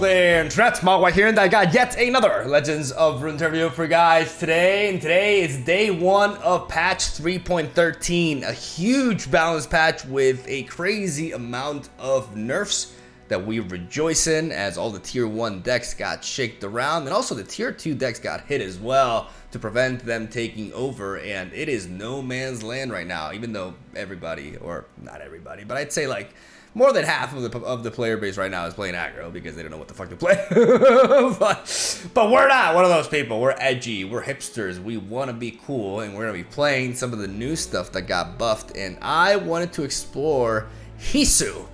golden threats, MegaMogwai here, and I got yet another Legends of Runeterra video for you guys today. And today is day 1 of patch 3.13, a huge balance patch with a crazy amount of nerfs that we rejoice in, as all the tier 1 decks got shaked around, and also the tier 2 decks got hit as well to prevent them taking over. And it is no man's land right now, even though everybody, or not everybody, but I'd say like more than half of the player base right now is playing aggro because they don't know what the fuck to play. but we're not one of those people. We're edgy, we're hipsters, we want to be cool, and we're going to be playing some of the new stuff that got buffed. And I wanted to explore Heisu.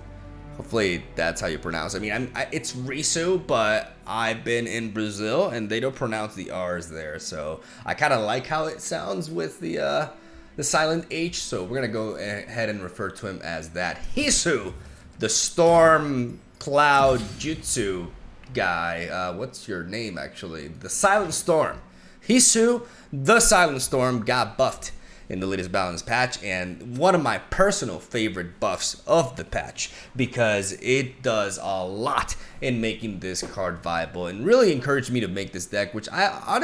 Hopefully that's how you pronounce it. I mean, it's RISSU, but I've been in Brazil and they don't pronounce the R's there. So I kind of like how it sounds with the silent H. So we're going to go ahead and refer to him as that. Heisu, the storm cloud jutsu guy. What's your name actually? The silent storm. Heisu, the silent storm, got buffed in the latest balance patch, and one of my personal favorite buffs of the patch, because it does a lot in making this card viable and really encouraged me to make this deck, which I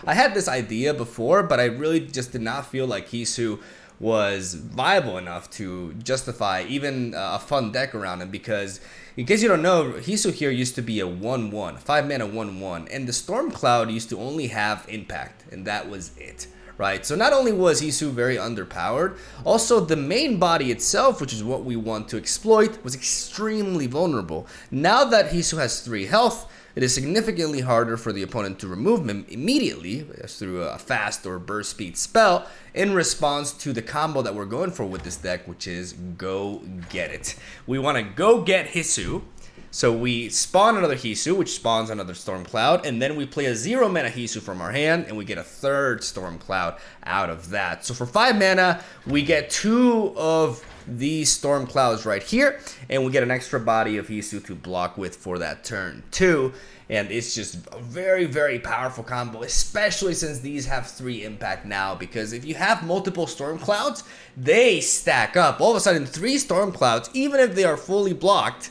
had this idea before, but I really just did not feel like Heisu was viable enough to justify even a fun deck around him. Because in case you don't know, Heisu here used to be a 1/1, 5-mana 1/1, and the Storm Cloud used to only have impact, and that was it. Right, so not only was Heisu very underpowered, also the main body itself, which is what we want to exploit, was extremely vulnerable. Now that Heisu has 3 health, it is significantly harder for the opponent to remove him immediately through a fast or burst speed spell in response to the combo that we're going for with this deck, which is go get it. We want to go get Heisu. So we spawn another Heisu, which spawns another Storm Cloud, and then we play a 0-mana Heisu from our hand, and we get a 3rd Storm Cloud out of that. So for 5 mana, we get 2 of these Storm Clouds right here, and we get an extra body of Heisu to block with for that turn 2. And it's just a very, very powerful combo, especially since these have 3 impact now, because if you have multiple Storm Clouds, they stack up. All of a sudden, 3 Storm Clouds, even if they are fully blocked,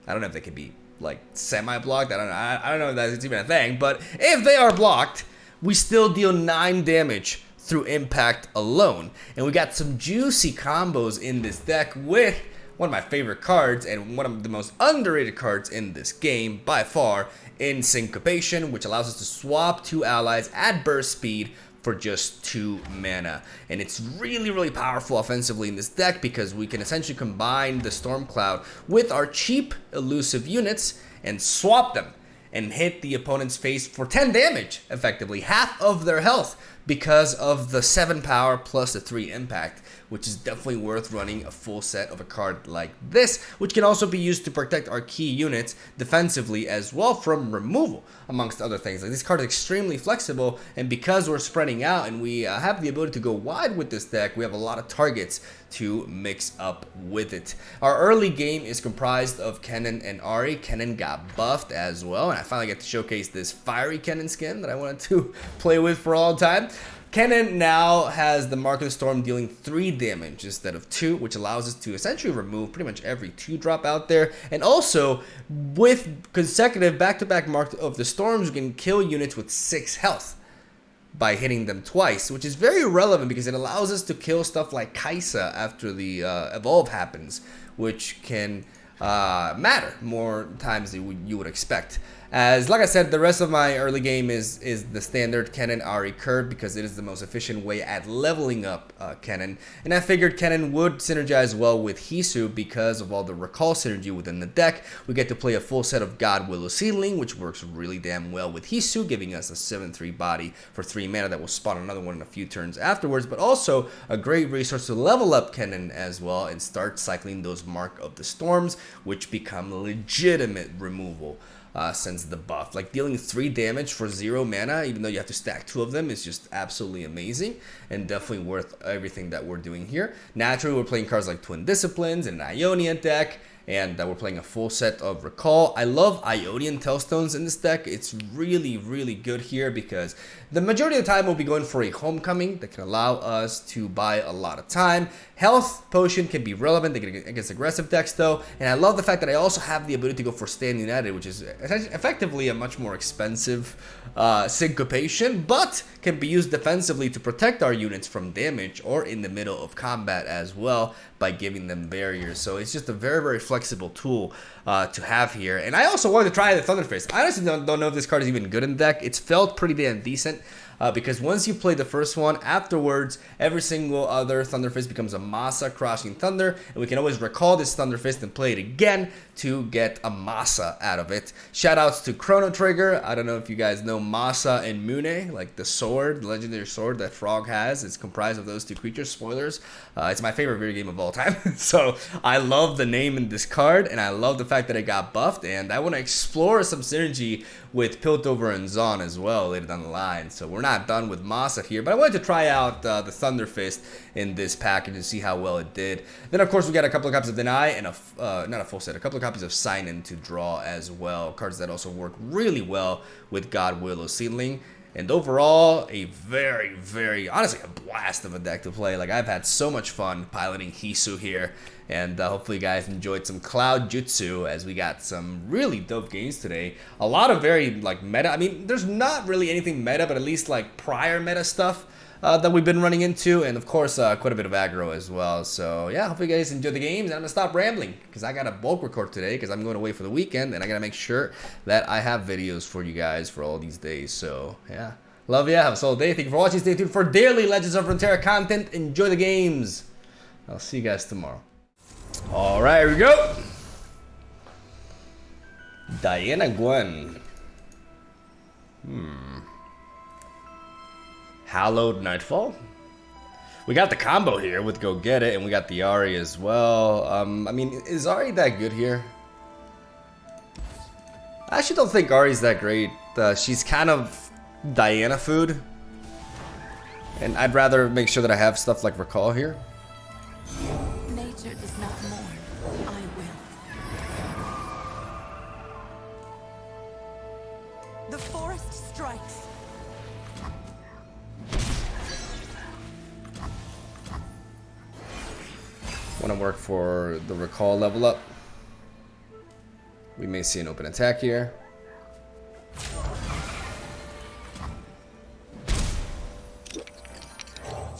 I don't know if they could be like semi-blocked. I don't know if that's even a thing. But if they are blocked, we still deal 9 damage through impact alone. And we got some juicy combos in this deck with one of my favorite cards and one of the most underrated cards in this game by far, in Syncopation, which allows us to swap 2 allies at burst speed for just 2 mana. And it's really, really powerful offensively in this deck, because we can essentially combine the Storm Cloud with our cheap elusive units and swap them and hit the opponent's face for 10 damage, effectively half of their health, because of the 7 power plus the 3 impact, which is definitely worth running a full set of a card like this, which can also be used to protect our key units defensively as well from removal, amongst other things. Like, this card is extremely flexible, and because we're spreading out and we have the ability to go wide with this deck, we have a lot of targets to mix up with it. Our early game is comprised of Kennen and Ahri. Kennen got buffed as well, and I finally get to showcase this fiery Kennen skin that I wanted to play with for a long time. Kennen now has the Mark of the Storm, dealing 3 damage instead of 2, which allows us to essentially remove pretty much every 2-drop out there. And also, with consecutive back-to-back Mark of the Storms, we can kill units with 6 health by hitting them twice, which is very relevant because it allows us to kill stuff like Kaisa after the evolve happens, which can matter more times than you would expect. As like I said, the rest of my early game is the standard Kennen Ahri curve, because it is the most efficient way at leveling up Kennen. And I figured Kennen would synergize well with Heisu because of all the recall synergy within the deck. We get to play a full set of God Willow Seedling, which works really damn well with Heisu, giving us a 7/3 body for 3 mana that will spawn another one in a few turns afterwards, but also a great resource to level up Kennen as well and start cycling those Mark of the Storms, which become legitimate removal since the buff. Like, dealing 3 damage for 0 mana, even though you have to stack 2 of them, is just absolutely amazing and definitely worth everything that we're doing here. Naturally, we're playing cards like Twin Disciplines and an Ionia deck, and we're playing a full set of Recall. I love Ionian Tailstones in this deck. It's really, really good here because the majority of the time we'll be going for a Homecoming that can allow us to buy a lot of time. Health Potion can be relevant against aggressive decks though, and I love the fact that I also have the ability to go for Stand United, which is effectively a much more expensive syncopation, but can be used defensively to protect our units from damage or in the middle of combat as well by giving them barriers. So it's just a very, very flexible tool to have here. And I also wanted to try the Thunderfist. I honestly don't know if this card is even good in the deck. It's felt pretty damn decent. Because once you play the first one, afterwards, every single other Thunderfist becomes a Masa Crushing Thunder, and we can always recall this Thunderfist and play it again to get a Masa out of it. Shoutouts to Chrono Trigger. I don't know if you guys know Masa and Mune, like the sword, the legendary sword that Frog has. It's comprised of those two creatures. Spoilers. It's my favorite video game of all time. So I love the name in this card, and I love the fact that it got buffed, and I want to explore some synergy with Piltover and Zon as well later down the line. So we're not done with Masa here, but I wanted to try out the Thunderfist in this package and see how well it did. Then of course we got a couple of copies of Deny and not a full set, a couple of copies of Sign In to draw as well. Cards that also work really well with God Willow Seedling. And overall, a very, very, honestly, a blast of a deck to play. Like, I've had so much fun piloting Heisu here. And hopefully you guys enjoyed some Cloud Jutsu as we got some really dope games today. A lot of very, like, meta. I mean, there's not really anything meta, but at least, like, prior meta stuff that we've been running into. And, of course, quite a bit of aggro as well. So, yeah, hopefully you guys enjoyed the games. And I'm going to stop rambling because I got a bulk record today because I'm going away for the weekend. And I got to make sure that I have videos for you guys for all these days. So, yeah. Love ya. Have a solid day. Thank you for watching. Stay tuned for daily Legends of Runeterra content. Enjoy the games. I'll see you guys tomorrow. All right, here we go. Diana Gwen. Hallowed Nightfall. We got the combo here with Go Get It, and we got the Ahri as well. I mean, is Ahri that good here? I actually don't think Ahri's that great. She's kind of Diana food, and I'd rather make sure that I have stuff like Recall here. Nature does not mourn. I will. The forest strikes. Want to work for the Recall level up. We may see an open attack here.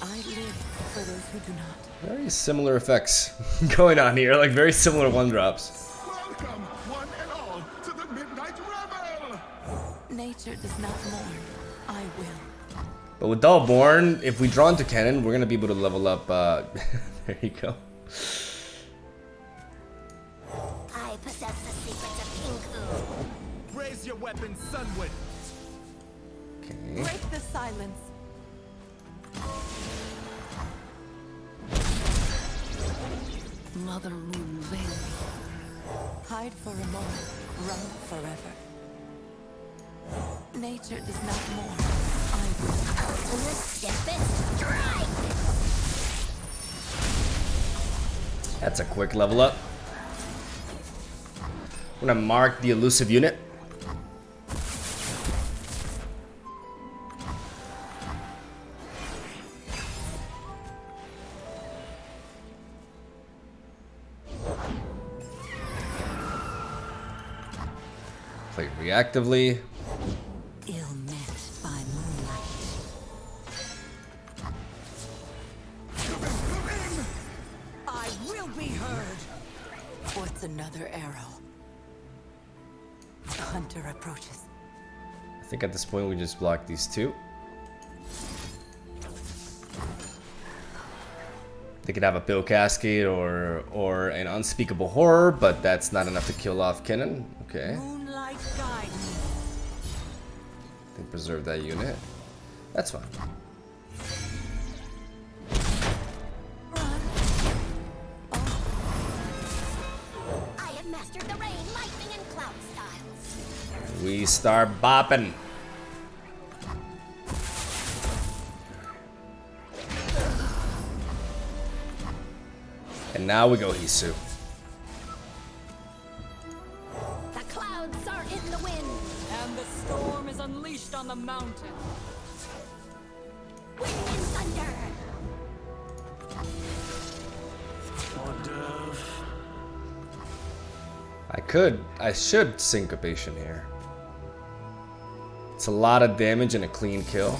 I live for those who do not. Very similar effects going on here, like very similar one drops. Welcome, one and all, to the Midnight Revel! Nature does not mourn. I will. But with Dullborn, if we draw into Cannon, we're gonna be able to level up. There you go. I possess the secrets of Kinku. Raise your weapons, Sunwood! Okay. Break the silence. Mother Moon, veil me. Hide for a moment, run forever. Nature does not mourn. I will. Ultimate Tempest Strike! That's a quick level up. I'm gonna mark the elusive unit. Play reactively. Ill met by moonlight. I will be heard. What's another arrow? The hunter approaches. I think at this point we just block these two. They could have a Bill Cascade or an Unspeakable Horror, but that's not enough to kill off Kennen. Okay. Moonlight guide me. They preserve that unit. That's fine. Run. I have mastered the rain, lightning, and cloud styles. We start bopping. And now we go Heisu. the mountain. Wind and thunder. I should syncopation here. It's a lot of damage and a clean kill.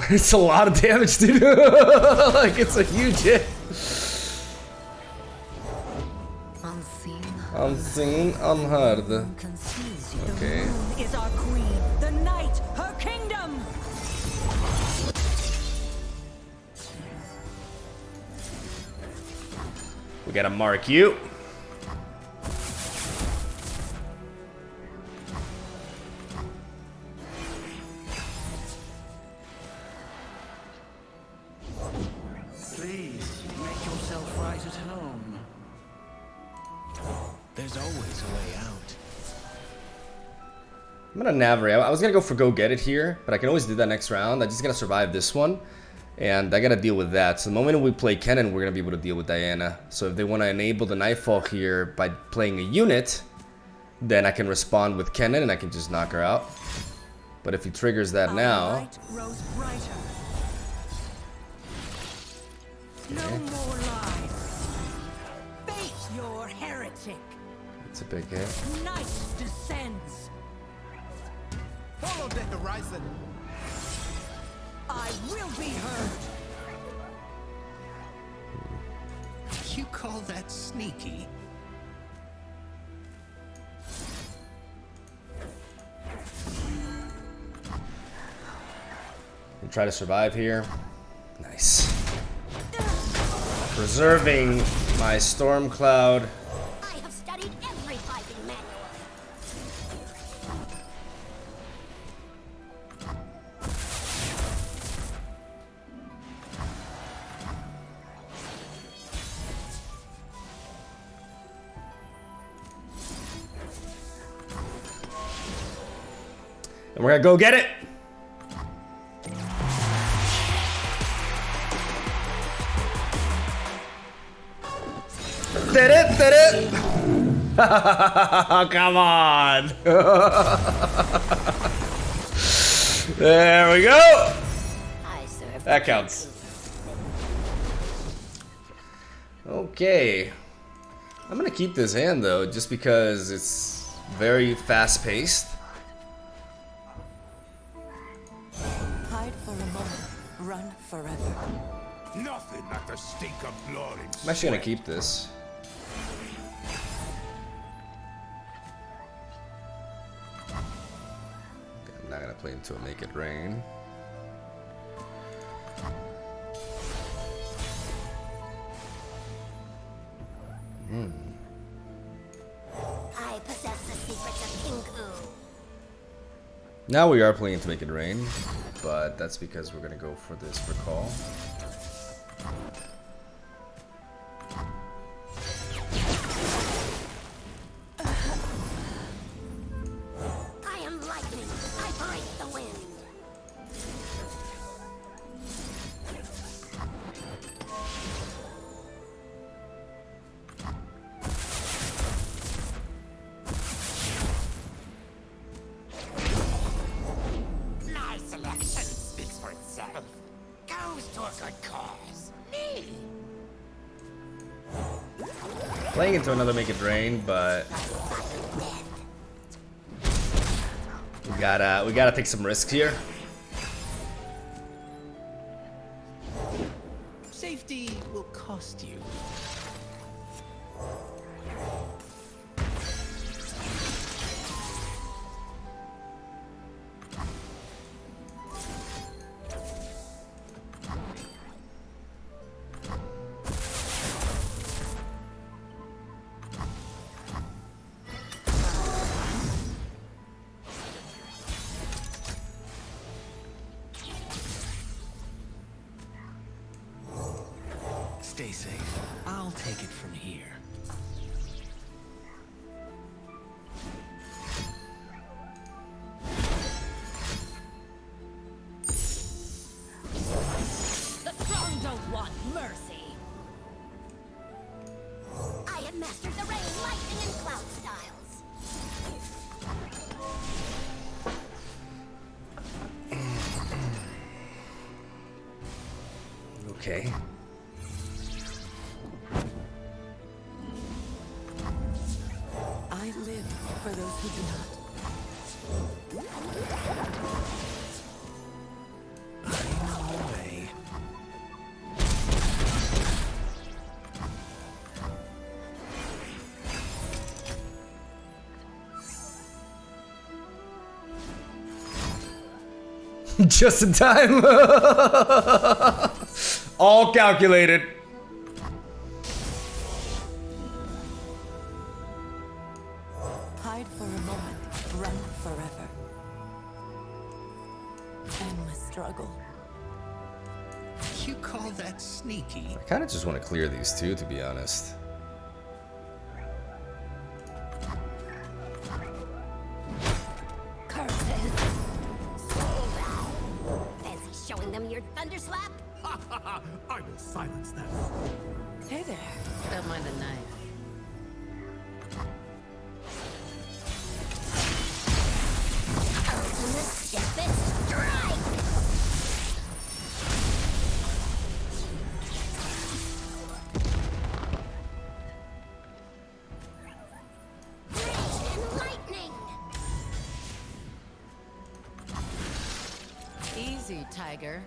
It's a lot of damage, dude. Like, it's a huge hit. Unseen, unheard. Okay. The moon is our queen, the night, her kingdom. We gotta mark you. Please, make yourself right at home. There's always a way out. I'm gonna navigate. I was gonna go for go get it here, but I can always do that next round. I just gotta survive this one, and I gotta deal with that. So the moment we play Kennen, we're gonna be able to deal with Diana. So if they want to enable the Nightfall here by playing a unit, then I can respond with Kennen and I can just knock her out. But if he triggers that Our now, light grows brighter. No more lies. Face your heretic. it's a big hit. Night descends. Follow the horizon. I will be heard. You call that sneaky? And try to survive here. Nice. Preserving my storm cloud. I have studied every fighting manual. And we're gonna go get it. Did it, did it. Come on. There we go. I serve That counts. Okay. I'm gonna keep this hand though, just because it's very fast paced. Hide for a moment, run forever. Nothing like the stink of blood and I'm actually gonna keep this. I'm not gonna play into a Make It Rain. I possess the secrets of Kinku. Now we are playing to Make It Rain, but that's because we're gonna go for this recall. I am lightning. I break the wind. My selection speaks for itself. Goes to a good cause. Me. Playing into another Make It Rain, but we gotta take some risks here. Safety will cost you. Stay safe. I'll take it from here. The strong don't want mercy. I have mastered the rain, lightning, and cloud styles. Okay. I live for those who do not. Way. Just in time. All calculated. Hide for a moment, run forever. Endless struggle. You call that sneaky? I kind of just want to clear these two, to be honest. Curses! Fancy showing them your thunder slap? I will silence them. Hey there. Don't mind the knife. Ultimate Stiffest Strike! Rain and lightning! Easy, tiger.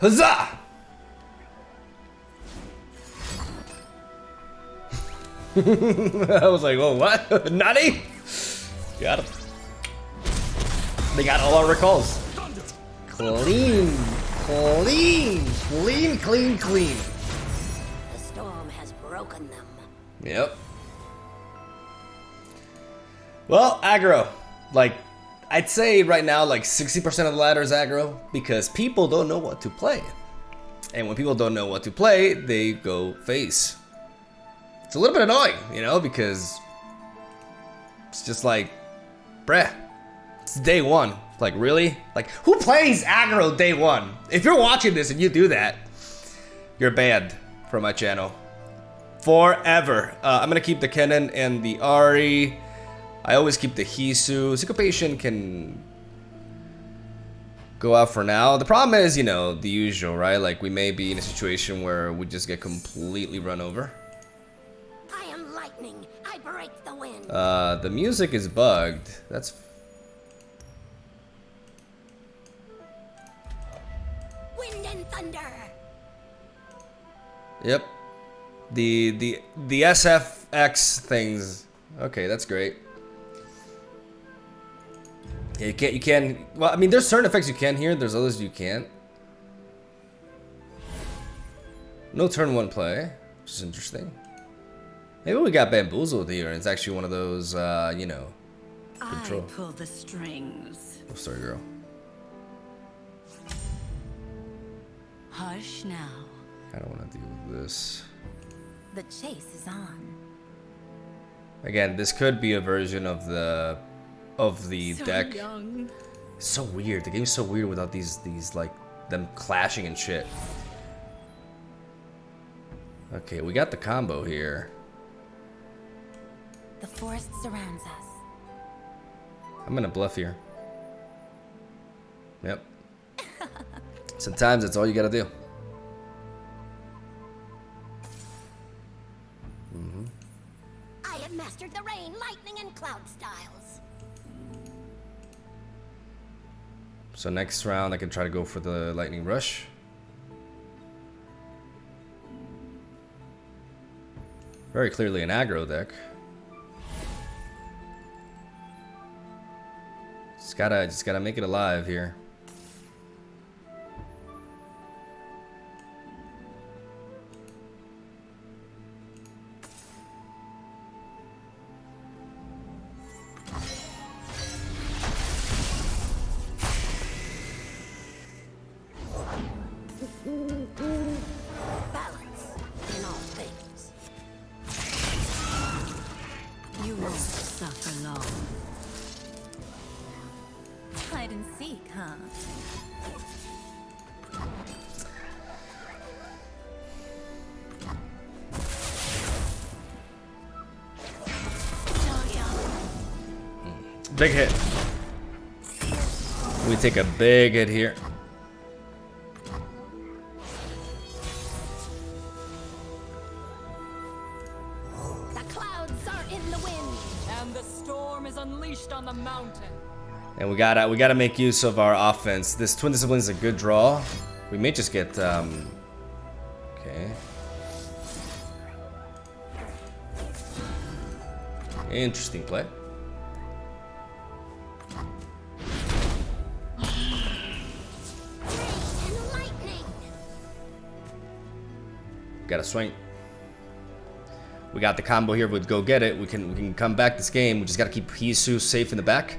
Huzzah! I was like, oh, what? Nani? Got him. They got all our recalls. Clean, clean, clean, clean, clean. The storm has broken them. Yep. Well, aggro. Like, I'd say right now, like 60% of the ladder is aggro because people don't know what to play. And when people don't know what to play, they go face. It's a little bit annoying, you know, because it's just like, bruh, it's day one. Like, really? Like, who plays aggro day one? If you're watching this and you do that, you're banned from my channel. Forever. I'm gonna keep the Kennen and the Ari. I always keep the Heisu. Syncopation can go out for now. The problem is, you know, the usual, right? Like, we may be in a situation where we just get completely run over. I am lightning. I break the wind. The music is bugged. That's... Wind and thunder. Yep. The SFX things. Okay, that's great. Yeah, you can, well, I mean, there's certain effects you can hear, there's others you can't. No turn one play, which is interesting. Maybe we got bamboozled here, and it's actually one of those, you know, control. I pull the strings. Oh, sorry, girl. Hush now. I don't want to deal with this. The chase is on. Again, this could be a version of the So deck. young. It's so weird. The game's so weird without these like them clashing and shit. Okay, we got the combo here. The forest surrounds us. I'm gonna bluff here. Yep. Sometimes that's all you gotta do. I have mastered the rain, lightning, and cloud styles. So next round I can try to go for the lightning rush. Very clearly an aggro deck. Just gotta make it alive here. Balance in all things. You won't suffer long. Hide and seek, huh? Big hit. We take a big hit here. The clouds are in the wind. And the storm is unleashed on the mountain. And we gotta make use of our offense. This Twin Discipline is a good draw. We may just get okay. Interesting play. And lightning. Gotta swing. We got the combo here with Go Get It. We can come back this game. We just gotta keep Heisu safe in the back.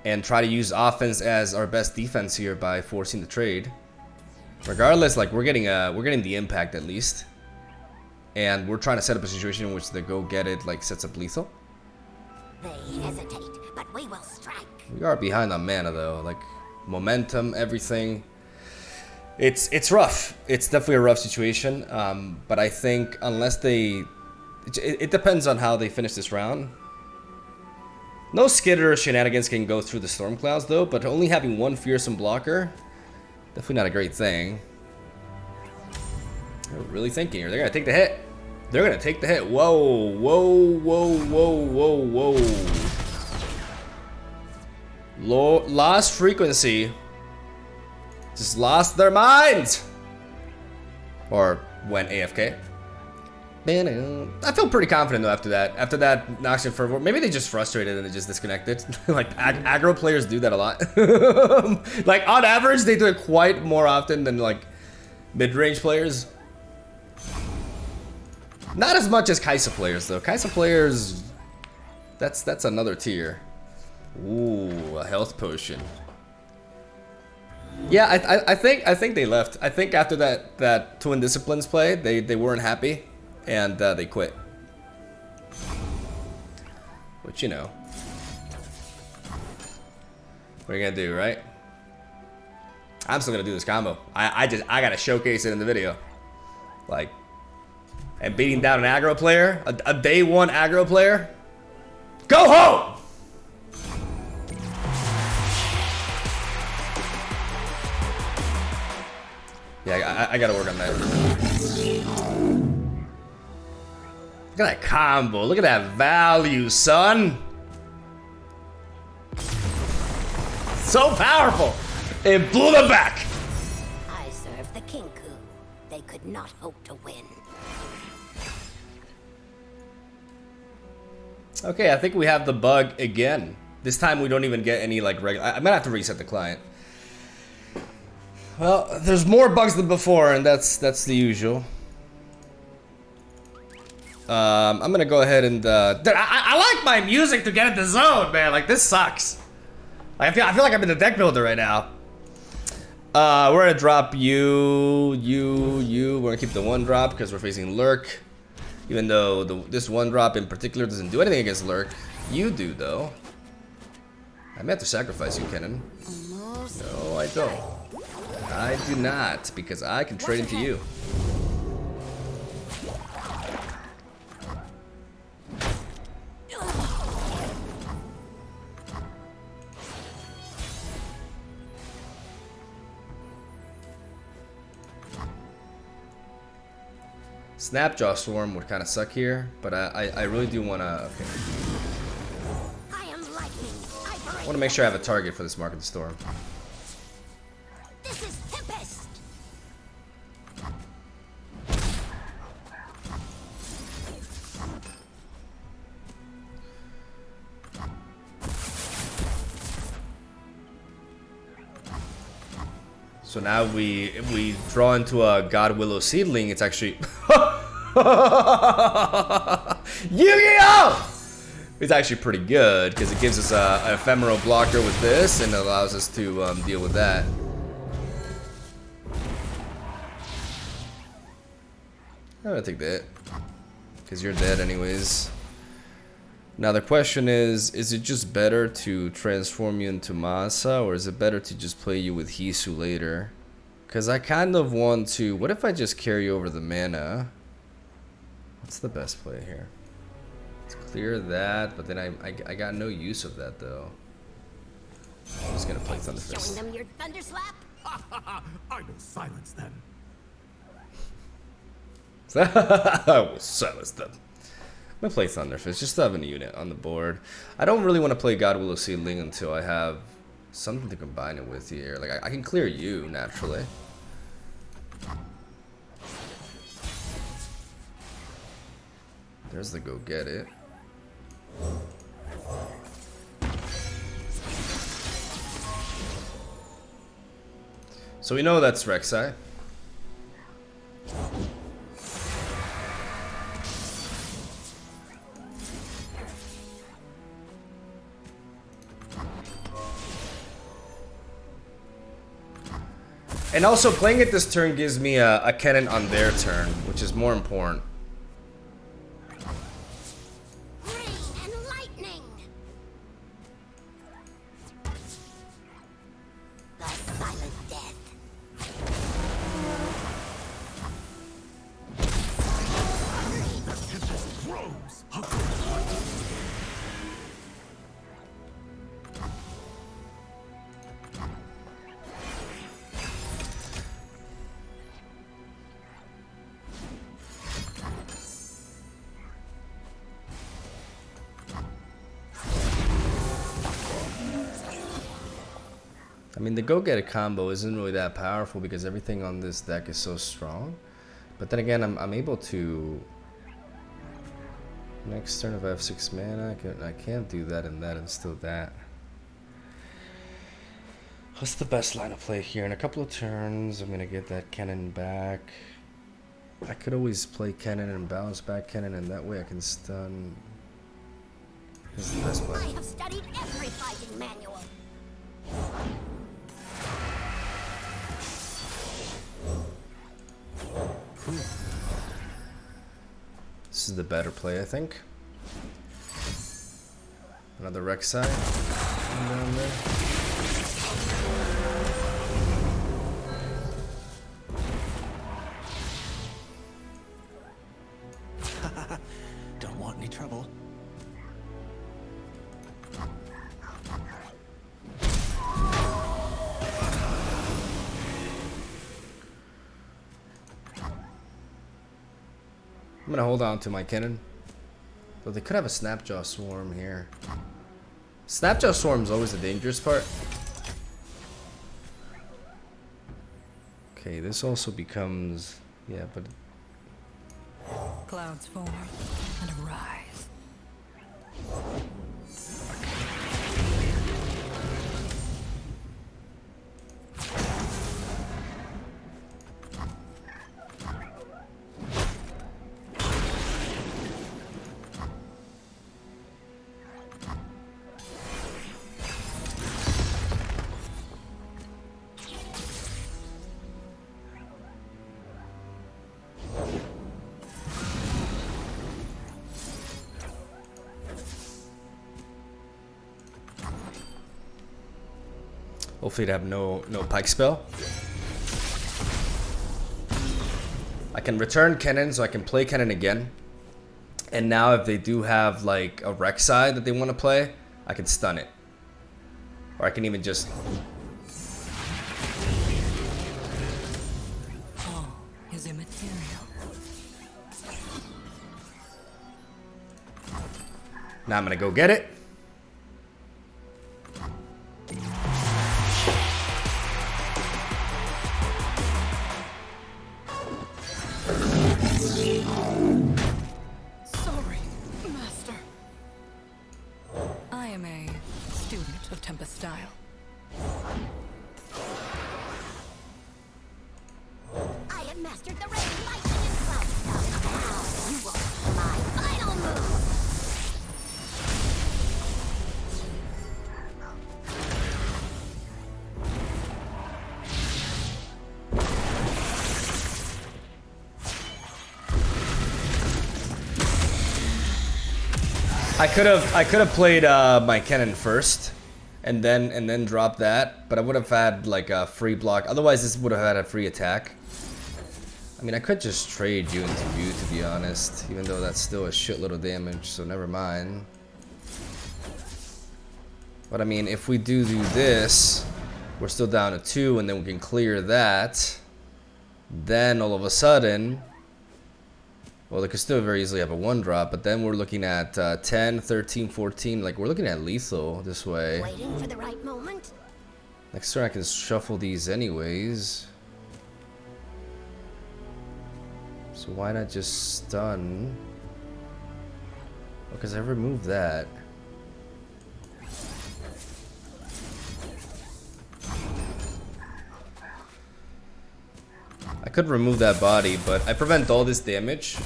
And try to use offense as our best defense here by forcing the trade. Regardless, like we're getting the impact at least. And we're trying to set up a situation in which the Go Get It like sets up lethal. They hesitate, but we will strike. We are behind on mana though, like momentum, everything. It's rough. It's definitely a rough situation. But I think unless it depends on how they finish this round. No skitter shenanigans can go through the storm clouds though, but only having one fearsome blocker, definitely not a great thing. They're really thinking here. They're gonna take the hit. They're gonna take the hit. Whoa, whoa, whoa, whoa, whoa, whoa. Lost frequency. Just lost their minds. Or went AFK. I feel pretty confident though after that. After that Noxian Fervor, maybe they just frustrated and they just disconnected. Like aggro players do that a lot. Like on average, they do it quite more often than like mid-range players. Not as much as Kaisa players though. Kaisa players, that's another tier. Ooh, a health potion. Yeah, I think they left. I think after that Twin Disciplines play, they weren't happy. And they quit. Which, you know. What are you gonna do, right? I'm still gonna do this combo. I gotta showcase it in the video. Like, and beating down an aggro player, a day one aggro player. Go home! Yeah, I gotta work on that. Look at that combo. Look at that value, son. So powerful. It blew them back. I serve the Kinku. They could not hope to win. Okay, I think we have the bug again. This time we don't even get any like regular. I'm gonna have to reset the client. Well, there's more bugs than before, and that's the usual. I'm gonna go ahead and dude, I like my music to get in the zone, man. Like this sucks. Like, I feel like I'm in the deck builder right now. We're gonna drop you. We're gonna keep the one drop because we're facing Lurk. Even though this one drop in particular doesn't do anything against Lurk. You do though. I may have to sacrifice you, Kennen. No, I don't. I do not, because I can trade into you. Snapjaw Swarm would kind of suck here, but I really do want to. Okay. I am lightning. I want to make sure I have a target for this Mark of the Storm. This is Tempest. So now if we draw into a God Willow Seedling, it's actually Yu-Gi-Oh! It's actually pretty good because it gives us an ephemeral blocker with this and allows us to deal with that. I'm gonna take that because you're dead anyways. Now the question is it just better to transform you into Masa, or is it better to just play you with Heisu later? Because I kind of want to. What if I just carry over the mana? What's the best play here? Clear that, but then I got no use of that though. I'm just gonna play Thunder Showing Fist. them your thunder slap? I will silence them. I will silence them. I'm gonna play Thunder Fist just to have a unit on the board. I don't really want to play God Willow Seedling until I have something to combine it with here. Like I can clear you naturally. There's the go get it. So we know that's Rek'Sai. And also playing it this turn gives me a cannon on their turn, which is more important. Rain and lightning! The silent death. The tempest grows. I mean, the go-get-it combo isn't really that powerful because everything on this deck is so strong. But then again, I'm able to... Next turn if I have 6 mana, I can't do that and still that. What's the best line of play here? In a couple of turns, I'm gonna get that cannon back. I could always play cannon and bounce back cannon, and that way I can stun. This is the best play. I have studied every fighting manual. This is the better play, I think. Another Rek'Sai down there. Don't want any trouble. I'm gonna hold on to my cannon. But they could have a Snapjaw Swarm here. Snapjaw Swarm is always the dangerous part. Okay, this also becomes... Yeah, but... Clouds form and arise. Hopefully they have no pike spell. I can return cannon, so I can play cannon again. And now if they do have like a Rek'Sai that they want to play, I can stun it. Or I can even just... All is immaterial. Now I'm gonna go get it. Sorry, Master. I am a student of Tempest style. I have mastered the rain, lightning, and cloud stuff. Now you will see my final move. I could have played my cannon first, and then dropped that, but I would have had like a free block. Otherwise, this would have had a free attack. I mean, I could just trade you into you, to be honest, even though that's still a shitload of damage, so never mind. But I mean, if we do this, we're still down to 2, and then we can clear that. Then all of a sudden, well, they could still very easily have a 1-drop, but then we're looking at 10, 13, 14. Like, we're looking at lethal this way. Waiting for the right moment. Next turn, I can shuffle these anyways. So why not just stun? Because I removed that. I could remove that body, but I prevent all this damage.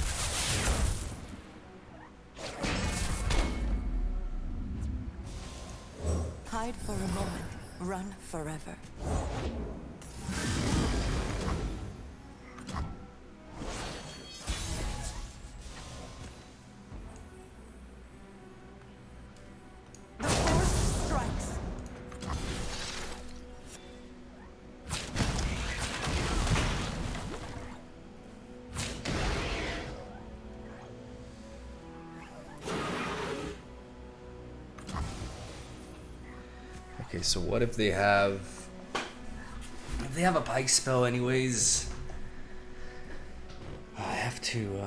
Hide for a moment, run forever. The force strikes. Okay, so what if they have... If they have a pike spell anyways? I have to,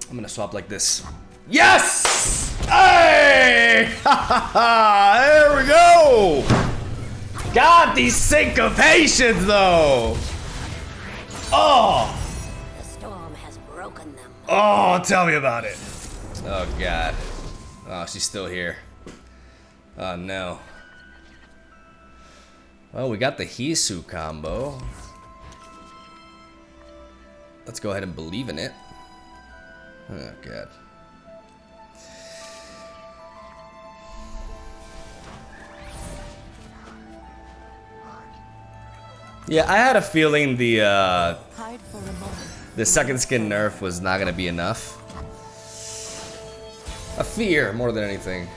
I'm gonna swap like this. Yes! Hey! There we go! God, these syncopations though! Oh! The storm has broken them. Oh, tell me about it. Oh, God. Oh, she's still here. Oh, no. Well, we got the Heisu combo. Let's go ahead and believe in it. Oh, God. Yeah, I had a feeling the Hide for a moment. the second skin nerf was not gonna be enough. A fear more than anything.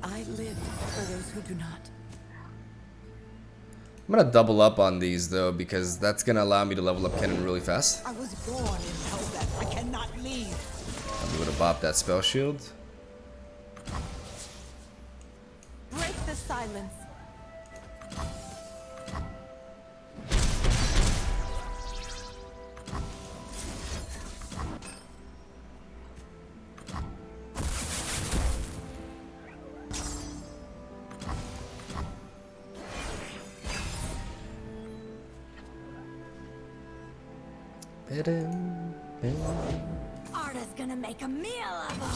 I live for those who do not. I'm gonna double up on these though, because that's gonna allow me to level up Kennen really fast. I was born in Hellbeth. I cannot leave. I'm gonna bop that spell shield. Break the silence. Arda's gonna make a meal of them.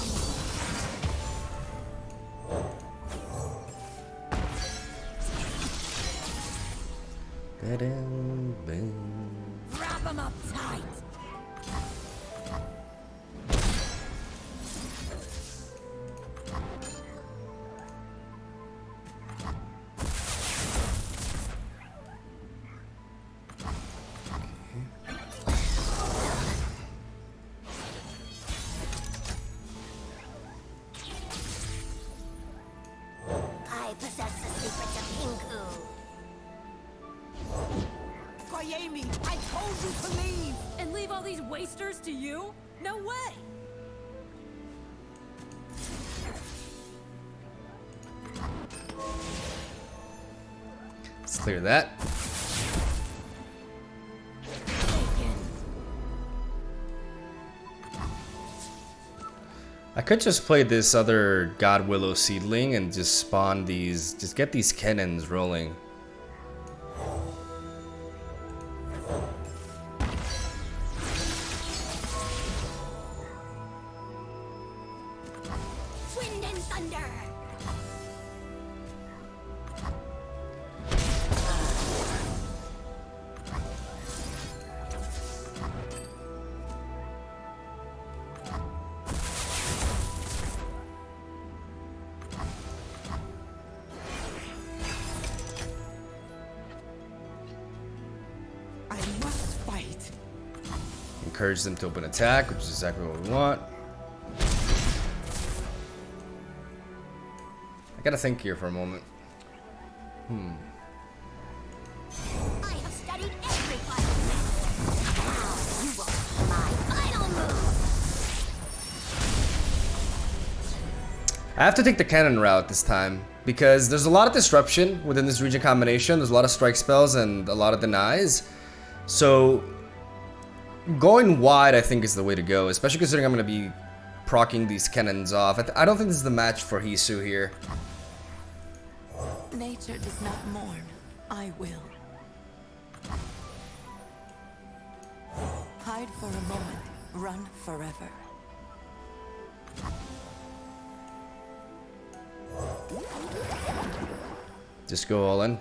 Wrap them up tight. I possess the secrets of Pinku. Kwayemi, I told you to leave. And leave all these wasters to you? No way! Let's clear that. I could just play this other God Willow seedling and just spawn these, just get these cannons rolling. Wind and thunder. I must fight. Encourage them to open attack, which is exactly what we want. Gotta think here for a moment. I have studied every fighting method. Now you will see my final move. I have to take the cannon route this time because there's a lot of disruption within this region combination. There's a lot of strike spells and a lot of denies. So going wide, I think, is the way to go, especially considering I'm going to be proccing these cannons off. I don't think this is the match for Heisu here. Nature does not mourn. I will. Hide for a moment. Run forever. Just go all in.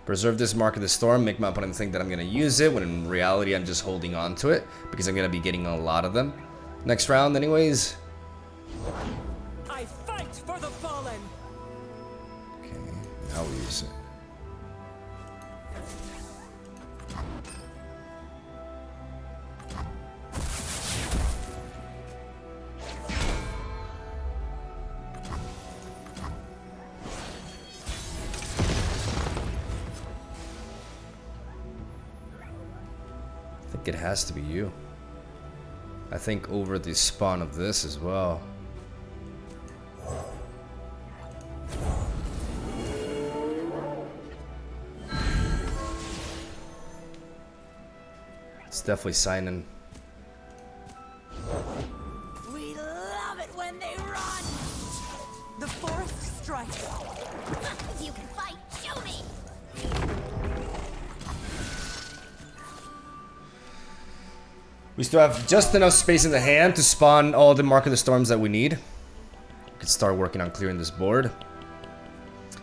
Preserve this Mark of the Storm, make my opponent think that I'm going to use it, when in reality I'm just holding on to it, because I'm going to be getting a lot of them. Next round anyways. I fight for the fallen. Okay, now we use it. I think it has to be you. I think over the spawn of this as well. It's definitely signing. We love it when they run. The fourth strike. If you can fight, show me. We still have just enough space in the hand to spawn all the Mark of the Storms that we need. We can start working on clearing this board.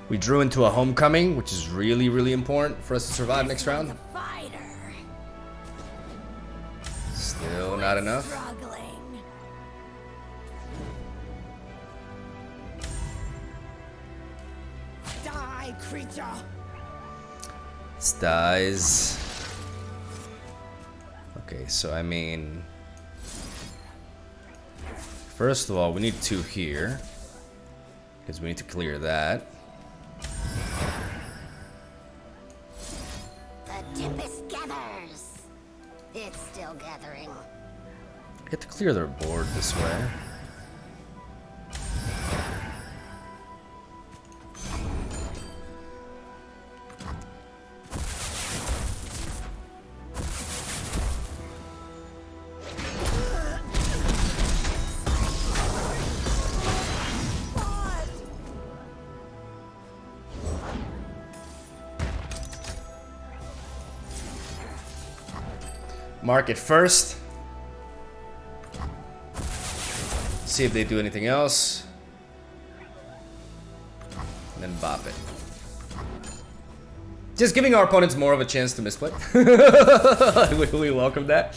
We drew into a homecoming, which is really, really important for us to survive next round. Fighter. Still not enough. Struggling. Die, creature. This dies. Okay, so I mean, first of all, we need 2 here because we need to clear that. The tempest gathers. It's still gathering. I get to clear their board this way. Mark it first. See if they do anything else. And then bop it. Just giving our opponents more of a chance to misplay. we welcome that.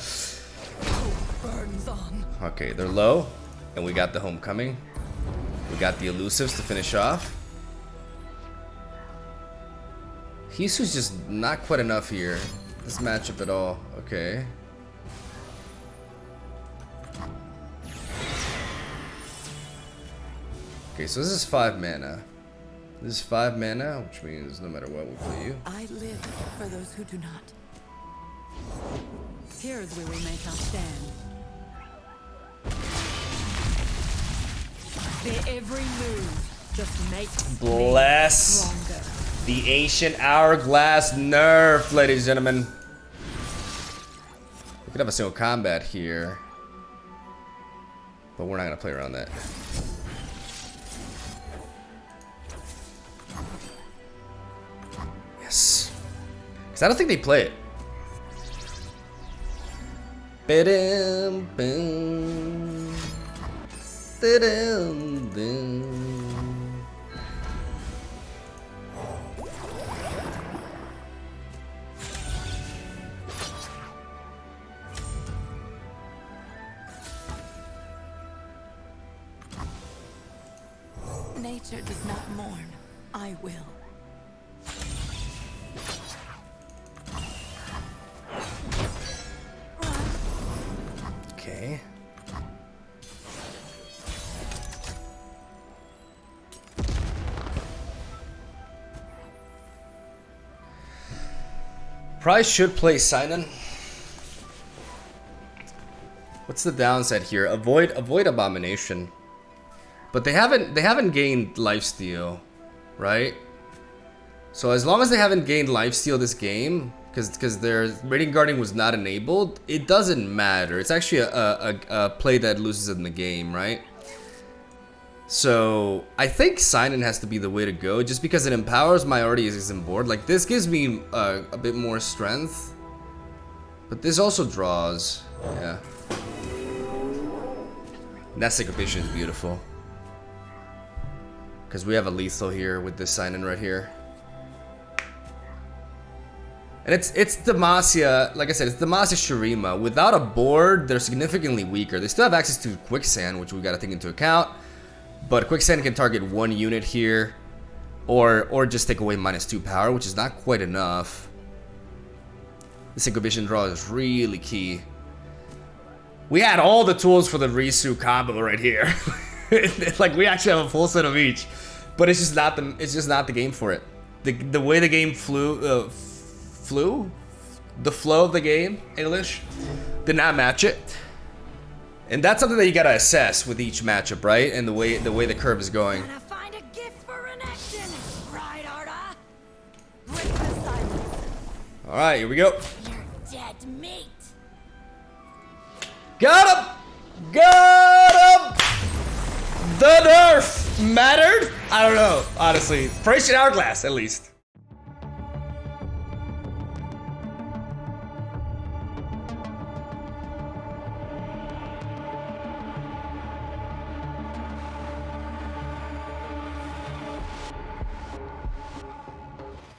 Burns on. Okay, they're low. And we got the homecoming. We got the elusives to finish off. Heisu's just not quite enough here. This matchup at all. Okay. Okay, so this is 5 mana. This is 5 mana, which means no matter what, we'll play you. I live for those who do not. Here's where we make our stand. Their every move just makes Bless me stronger. the ancient hourglass nerf, ladies and gentlemen. We could have a single combat here, but we're not gonna play around that. Yes, because I don't think they play it. Ba-dum, boom. Da-dum, boom. Nature does not mourn. I will. Okay. Probably should play Sinon. What's the downside here? Avoid Abomination. But they haven't gained lifesteal, right? So as long as they haven't gained lifesteal this game, because their Radiant Guarding was not enabled, it doesn't matter. It's actually a play that loses in the game, right? So I think Sinon has to be the way to go, just because it empowers my already existing board. Like, this gives me a bit more strength, but this also draws. Yeah. And that Syncopation is beautiful, because we have a lethal here with this Sinon right here. And it's Demacia, like I said, it's Demacia Shurima. Without a board, they're significantly weaker. They still have access to Quicksand, which we gotta take into account. But Quicksand can target one unit here, or just take away -2 power, which is not quite enough. The Syncopation draw is really key. We had all the tools for the RISSU combo right here. Like, we actually have a full set of each, but it's just not the game for it. The way the game the flow of the game, English, did not match it. And that's something that you gotta assess with each matchup, right? And the way the curve is going. Gonna find a gift for an action, right, Arda? Break the silence. All right, here we go. You're dead meat. Got him! Got him! The nerf mattered? I don't know, honestly. Operation Hourglass, at least.